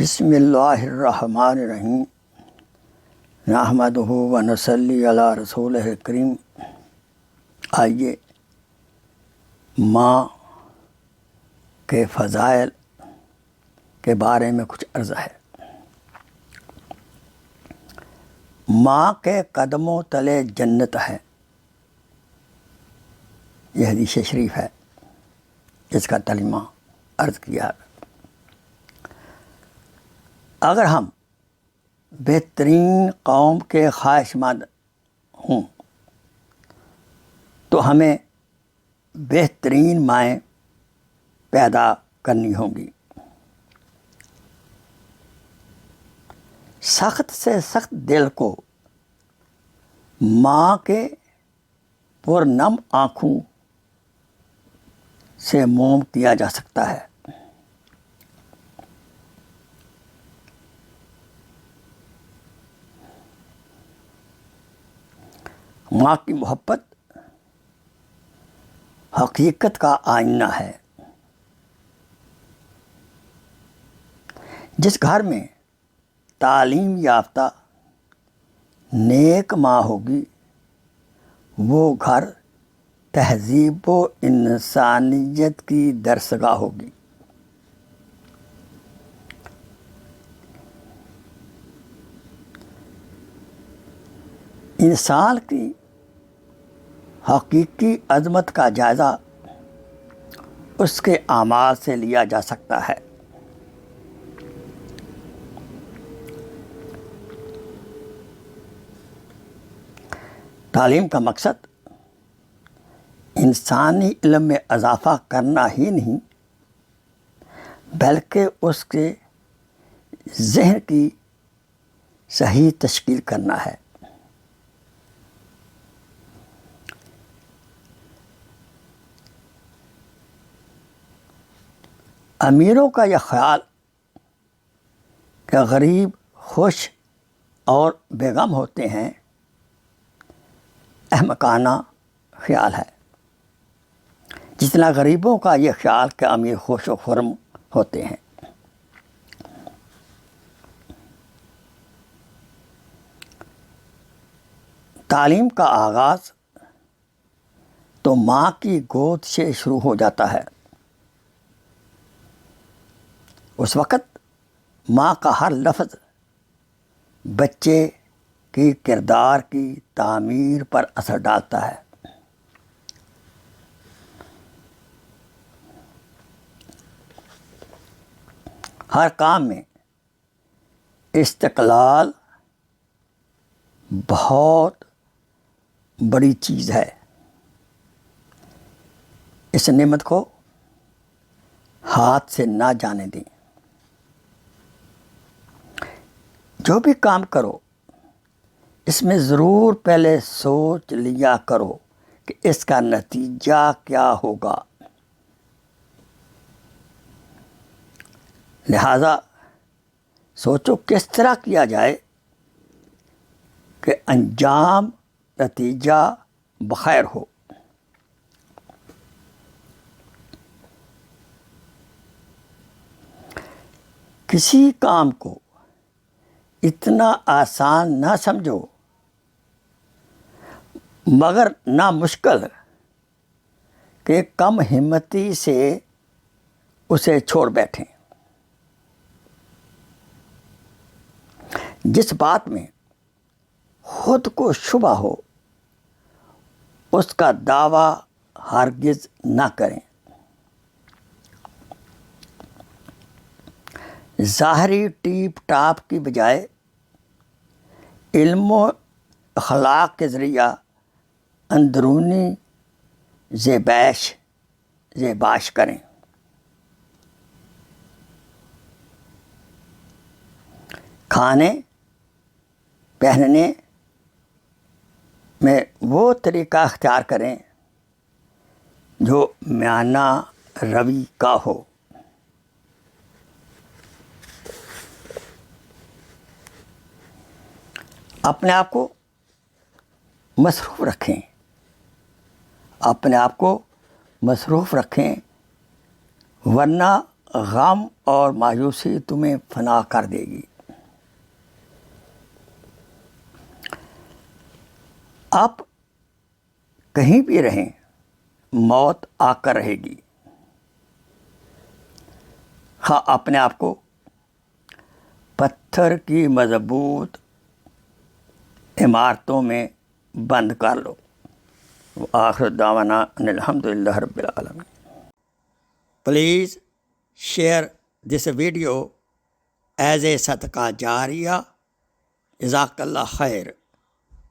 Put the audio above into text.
بسم اللہ الرحمن الرحیم نحمدہ و نصلی علی رسولہ کریم۔ آئیے ماں کے فضائل کے بارے میں کچھ عرض ہے۔ ماں کے قدموں تلے جنت ہے، یہ حدیث شریف ہے جس کا ترجمہ عرض کیا۔ اگر ہم بہترین قوم کے خواہش مند ہوں تو ہمیں بہترین مائیں پیدا کرنی ہوں گی۔ سخت سے سخت دل کو ماں کے پرنم آنکھوں سے موم کیا جا سکتا ہے۔ ماں کی محبت حقیقت کا آئینہ ہے۔ جس گھر میں تعلیم یافتہ نیک ماں ہوگی وہ گھر تہذیب و انسانیت کی درسگاہ ہوگی۔ انسان کی حقیقی عظمت کا جائزہ اس کے اعمال سے لیا جا سکتا ہے۔ تعلیم کا مقصد انسانی علم میں اضافہ کرنا ہی نہیں بلکہ اس کے ذہن کی صحیح تشکیل کرنا ہے۔ امیروں کا یہ خیال کہ غریب خوش اور بے غم ہوتے ہیں احمقانہ خیال ہے، جتنا غریبوں کا یہ خیال کہ امیر خوش و خرم ہوتے ہیں۔ تعلیم کا آغاز تو ماں کی گود سے شروع ہو جاتا ہے۔ اس وقت ماں کا ہر لفظ بچے کی کردار کی تعمیر پر اثر ڈالتا ہے۔ ہر کام میں استقلال بہت بڑی چیز ہے۔ اس نعمت کو ہاتھ سے نہ جانے دیں۔ جو بھی کام کرو اس میں ضرور پہلے سوچ لیا کرو کہ اس کا نتیجہ کیا ہوگا۔ لہذا سوچو کس طرح کیا جائے کہ انجام نتیجہ بخیر ہو۔ کسی کام کو اتنا آسان نہ سمجھو مگر نہ مشکل کہ کم ہمتی سے اسے چھوڑ بیٹھیں۔ جس بات میں خود کو شبہ ہو اس کا دعویٰ ہرگز نہ کریں۔ ظاہری ٹیپ ٹاپ کی بجائے علم و اخلاق کے ذریعہ اندرونی زیبائش کریں۔ کھانے پہننے میں وہ طریقہ اختیار کریں جو میانہ روی کا ہو۔ اپنے آپ کو مصروف رکھیں، ورنہ غم اور مایوسی تمہیں فنا کر دے گی۔ آپ کہیں بھی رہیں، موت آ کر رہے گی۔ ہاں، اپنے آپ کو پتھر کی مضبوط عمارتوں میں بند کر لو۔ وآخر دعوانا ان الحمدللہ رب العالمین۔ Please share this video as a صدقہ جاریہ۔ جزاک اللہ خیر۔